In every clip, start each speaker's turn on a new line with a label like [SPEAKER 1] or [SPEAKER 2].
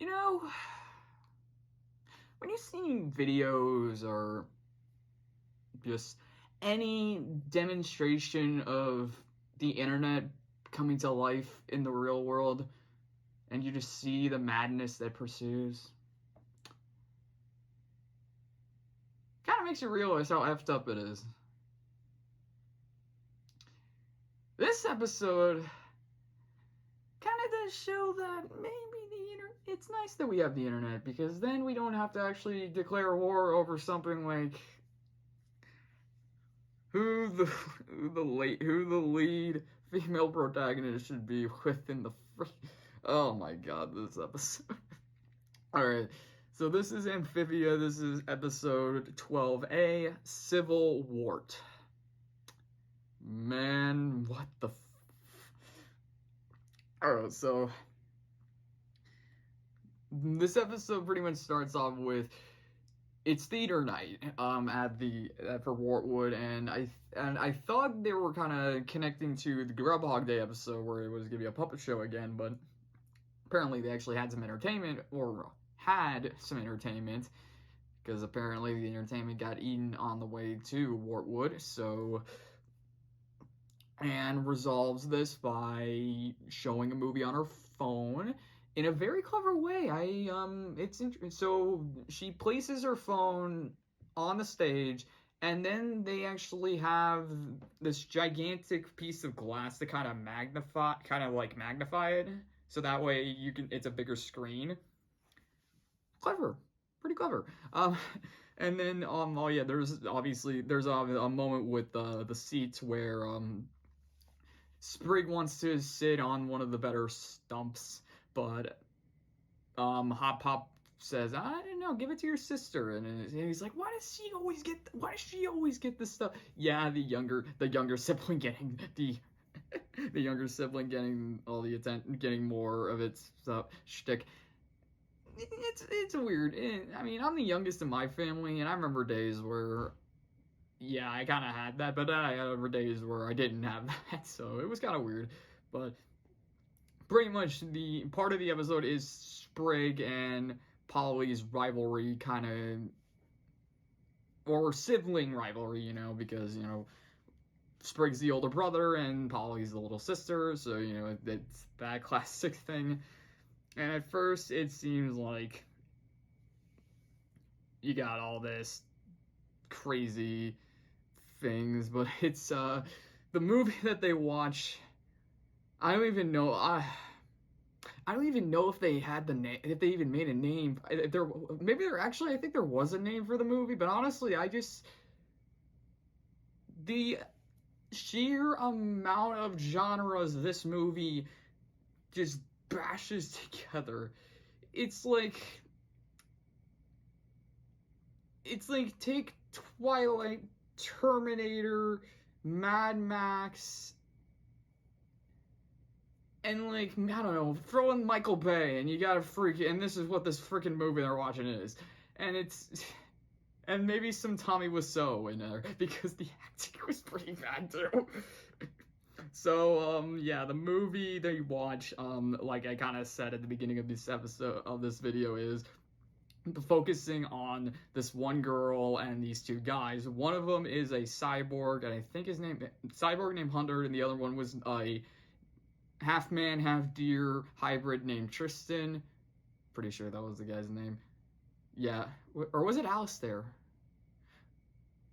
[SPEAKER 1] You know, when you see videos or just any demonstration of the internet coming to life in the real world, and you just see the madness that pursues, kind of makes you realize how effed up it is. This episode kind of does show that maybe it's nice that we have the internet, because then we don't have to actually declare war over something like who the lead female protagonist should be within the oh my god, this episode. All right, so this is Amphibia. This is episode 12A, Civil Wart. Man, what the Alright, so this episode pretty much starts off with it's theater night for Wartwood, and I thought they were kind of connecting to the Groundhog Day episode where it was gonna be a puppet show again, but apparently they actually had some entertainment, because apparently the entertainment got eaten on the way to Wartwood. So Anne resolves this by showing a movie on her phone in a very clever way. So she places her phone on the stage, and then they actually have this gigantic piece of glass to kind of magnify it, so that way it's a bigger screen. Clever, pretty clever. And then oh yeah, there's a moment with the seats where Sprig wants to sit on one of the better stumps, but Hop Pop says, "I don't know, give it to your sister." And he's like, "Why does she always get this stuff?" Yeah, the younger sibling getting the younger sibling getting all the attention, getting more of its stuff shtick. It's weird. I mean, I'm the youngest in my family, and I remember days where, yeah, I kind of had that, but then I had days where I didn't have that, so it was kind of weird. But pretty much the part of the episode is Sprig and Polly's rivalry, or sibling rivalry, because, Sprig's the older brother and Polly's the little sister, so, it's that classic thing. And at first, it seems like you got all this crazy things, but it's the movie that they watch. I don't even know. I don't even know if they had the name, if they even made a name. I think there was a name for the movie, but honestly, the sheer amount of genres this movie just bashes together. It's like take Twilight, Terminator, Mad Max, and I don't know, throw in Michael Bay, and you got and this is what this freaking movie they're watching is. And maybe some Tommy Wiseau in there, because the acting was pretty bad too. So, yeah, the movie that you watch, like I kind of said at the beginning of this episode of this video, is focusing on this one girl and these two guys. One of them is a cyborg, and I think cyborg named Hunter, and the other one was a half man, half deer hybrid named Tristan. Pretty sure that was the guy's name. Yeah, or was it Alistair?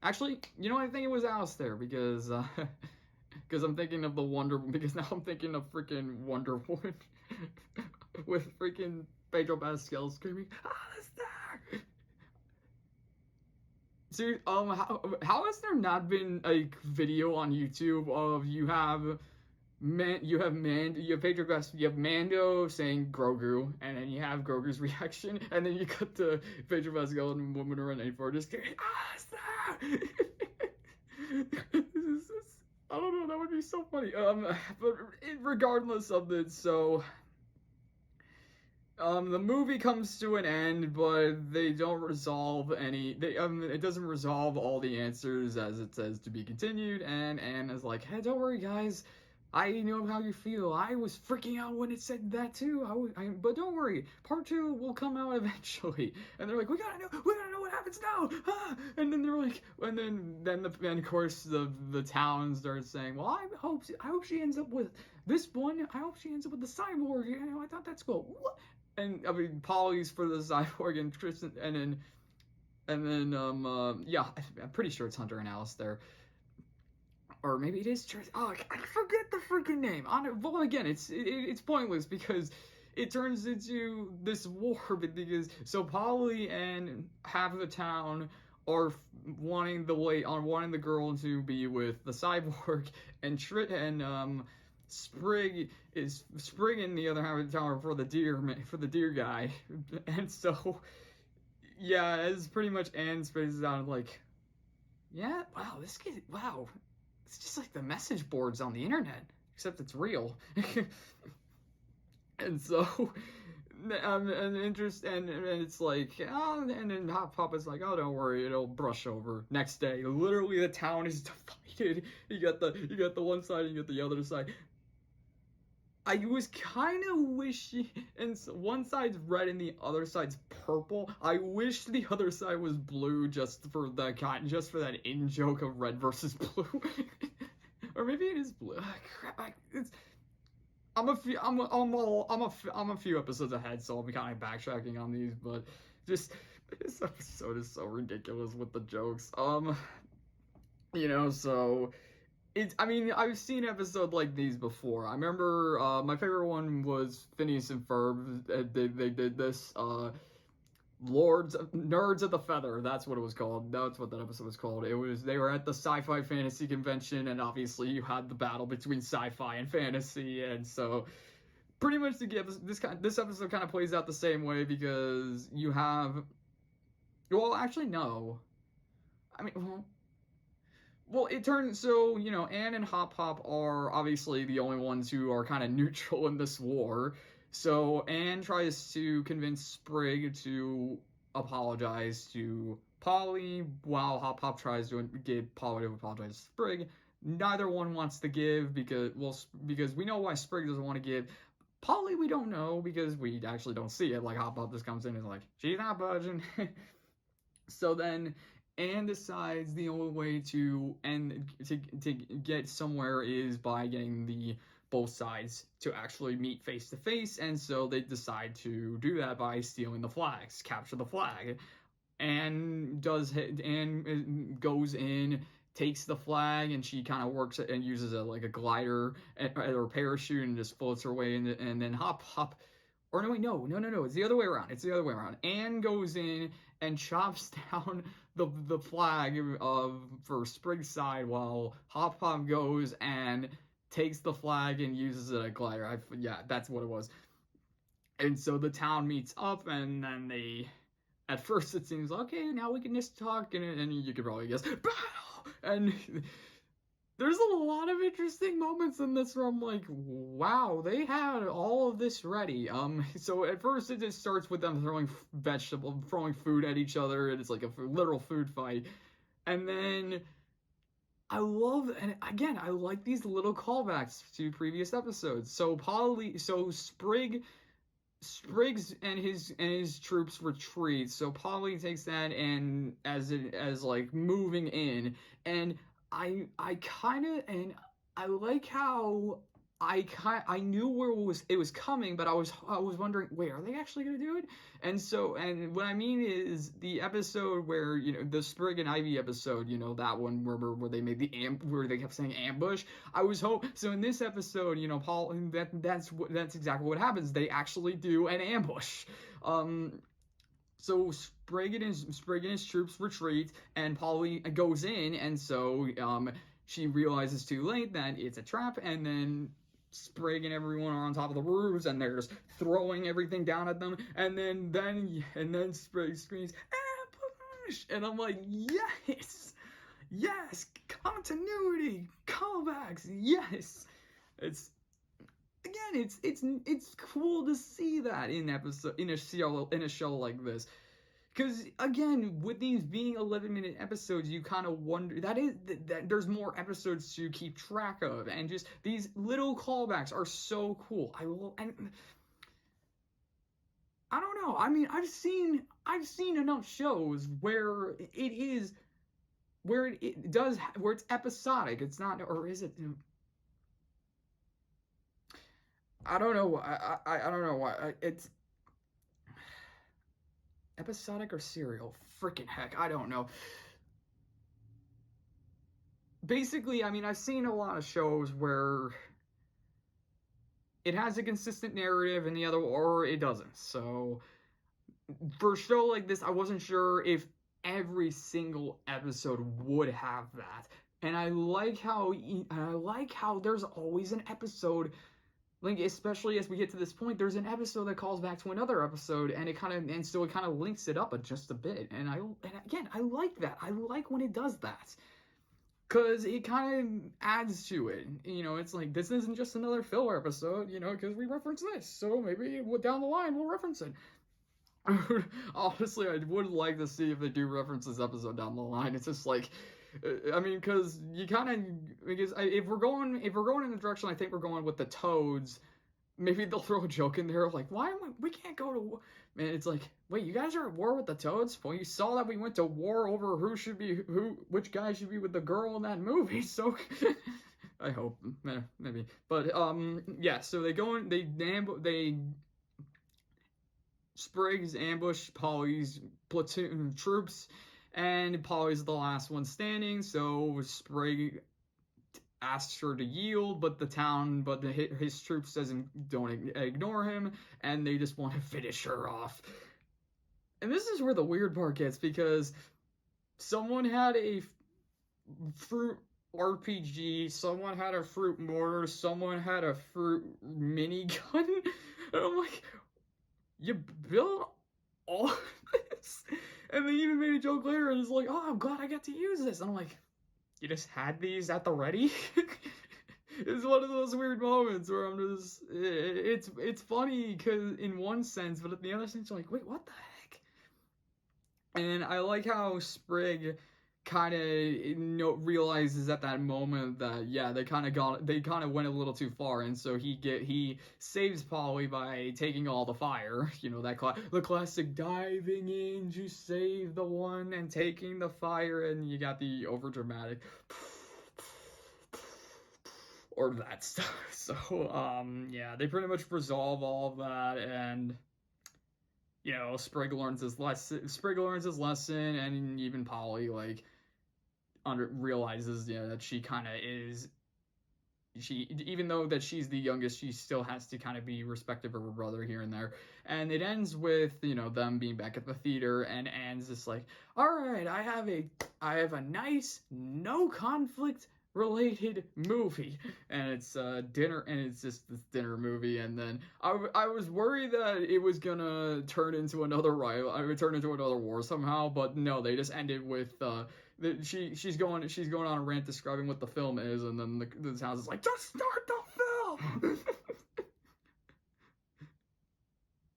[SPEAKER 1] Actually, I think it was Alistair, because I'm thinking of because now I'm thinking of freaking Wonder Woman with freaking Pedro Pascal screaming, "Alistair!" So, how has there not been a video on YouTube of you have Pedro Pascal, you have Mando saying Grogu, and then you have Grogu's reaction, and then you cut to Pedro Pascal and Woman running for just screaming, "Alistair!" I don't know, that would be so funny. But regardless of this, so the movie comes to an end, but they don't resolve it doesn't resolve all the answers, as it says to be continued, and Anne is like, "Hey, don't worry, guys, I know how you feel. I was freaking out when it said that too. But don't worry, part two will come out eventually. And they're like, we gotta know what happens now. Ah! And then they're like, and of course the town starts saying, well, I hope she ends up with this one. I hope she ends up with the cyborg. You know, I thought that's cool. What? And I mean, Polly's for the cyborg, and Tristan, yeah, I'm pretty sure it's Hunter and Alice there. Or maybe it is Tristan. Oh, I forget the freaking name. Well, again, it's pointless because it turns into this war. Because so Polly and half of the town are wanting the girl to be with the cyborg, and Sprig and the other half of the town are for the deer guy, and so yeah, as pretty much Anne spaces out like, yeah, wow, this kid, wow. It's just like the message boards on the internet, except it's real. And so, and it's like, oh, and then Papa's like, oh, don't worry, it'll brush over. Next day, literally the town is divided. You got the one side, and you got the other side. I was kind of wishing, and one side's red and the other side's purple. I wish the other side was blue just for that in joke of red versus blue, or maybe it is blue. Crap, I'm a few episodes ahead, so I'll be kind of backtracking on these. But just this episode is so ridiculous with the jokes. So. I mean, I've seen episodes like these before. I remember my favorite one was Phineas and Ferb. They did this. Nerds of the Feather. That's what it was called. That's what that episode was called. They were at the sci-fi fantasy convention, and obviously you had the battle between sci-fi and fantasy, and so pretty much this episode kind of plays out the same way because you have. Well, actually, no. I mean, well, it turns so, Anne and Hop Hop are obviously the only ones who are kind of neutral in this war. So Anne tries to convince Sprig to apologize to Polly, while Hop Hop tries to get Polly to apologize to Sprig. Neither one wants to give because we know why Sprig doesn't want to give. Polly, we don't know because we actually don't see it. Like, Hop Hop just comes in and is like, she's not budging. So then Anne decides the only way to get somewhere is by getting both sides to actually meet face to face, and so they decide to do that by stealing the flags, capture the flag. Anne goes in, takes the flag, and she kind of works and uses a glider or parachute and just floats her way in, and then Hop. Or no, wait, no, it's the other way around. Anne goes in and chops down the flag for Sprig's side, while Hop Hop goes and takes the flag and uses it as a glider. That's what it was. And so the town meets up, and then at first it seems, okay, now we can just talk, and you could probably guess, battle! And there's a lot of interesting moments in this where I'm like, wow, they had all of this ready. So at first it just starts with them throwing food at each other, and it's like a literal food fight. And then I like these little callbacks to previous episodes. So Spriggs and his troops retreat. So Polly takes that and as like moving in, and I like how I knew where it was coming, but I was wondering, wait, are they actually gonna do it? And what I mean is the episode where the Sprig and Ivy episode, that one where they made where they kept saying ambush. So in this episode, Paul, that's exactly what happens. They actually do an ambush. So Sprig and his troops retreat, and Polly goes in, and so she realizes too late that it's a trap, and then Sprig and everyone are on top of the roofs, and they're just throwing everything down at them, and then Sprig screams, ambush! And I'm like, yes, continuity, callbacks, yes. It's cool to see that in a show like this, Because again, with these being 11-minute episodes, you kind of wonder that there's more episodes to keep track of, and just these little callbacks are so cool. And I don't know. I mean, I've seen enough shows where where it's episodic. It's not, or is it? I don't know. I don't know why it's episodic or serial. Freaking heck, I don't know. Basically, I mean, I've seen a lot of shows where it has a consistent narrative and the other, or it doesn't. So for a show like this, I wasn't sure if every single episode would have that. And I like how there's always an episode, like, especially as we get to this point, there's an episode that calls back to another episode, and so it kind of links it up just a bit. And again, I like that. I like when it does that. Because it kind of adds to it. You know, it's like, this isn't just another filler episode, you know, because we reference this. So maybe down the line we'll reference it. Honestly, I would like to see if they do reference this episode down the line. It's just like, I mean, because if we're going in the direction I think we're going with the Toads, maybe they'll throw a joke in there like, we can't go to war. Man, it's like, wait, you guys are at war with the Toads? Well, you saw that we went to war over which guy should be with the girl in that movie. So I hope, maybe, but yeah. So they go in, they Sprig's ambush Polly's platoon troops, and Polly's the last one standing. So Sprig asks her to yield, but his troops don't ignore him, and they just want to finish her off. And this is where the weird part gets, because someone had a fruit RPG, someone had a fruit mortar, someone had a fruit minigun, and I'm like, you built all this? And they even made a joke later, and it's like, oh, I'm glad I get to use this. And I'm like, you just had these at the ready? It's one of those weird moments where I'm just, it's funny because in one sense, but in the other sense, you're like, wait, what the heck? And I like how Sprig kind of realizes at that moment that, yeah, they kind of went a little too far, and so he saves Polly by taking all the fire. You know, the classic diving in to save the one and taking the fire, and you got the overdramatic or that stuff. So yeah, they pretty much resolve all of that, and you know, Sprig learns his lesson, and even Polly realizes, yeah, that she kind of is, even though that she's the youngest, she still has to kind of be respective of her brother here and there. And it ends with, you know, them being back at the theater, and Anne's just like, all right, I have a nice, no conflict related movie, and it's dinner, and it's just this dinner movie. And then I was worried that it was gonna turn into another war somehow, but no, they just ended with she's going on a rant describing what the film is, and then the house is like, just start the film.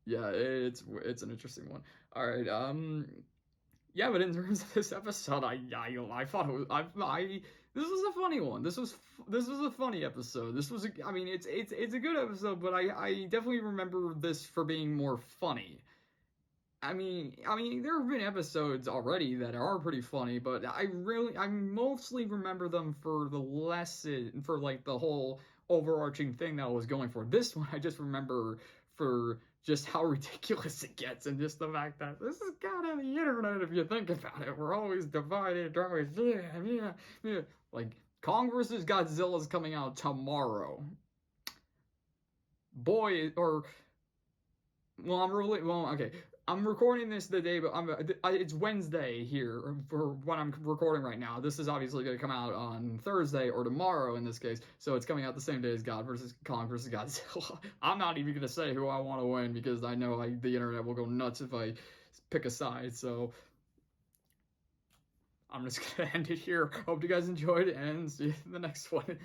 [SPEAKER 1] Yeah, it's an interesting one. All right, yeah, but in terms of this episode, I thought it was, this was a funny one. This was a funny episode. I mean, it's a good episode, but I definitely remember this for being more funny. I mean, there have been episodes already that are pretty funny, but I mostly remember them for the lesson, for like the whole overarching thing that I was going for. This one, I just remember for just how ridiculous it gets, and just the fact that this is kind of the internet if you think about it. We're always divided, always, yeah. Like, Kong vs. Godzilla is coming out tomorrow. Okay. I'm recording this the day, but it's Wednesday here for when I'm recording right now. This is obviously going to come out on Thursday or tomorrow in this case, so it's coming out the same day as Kong vs. Godzilla. I'm not even going to say who I want to win, because I know the internet will go nuts if I pick a side, so I'm just going to end it here. Hope you guys enjoyed, and see you in the next one.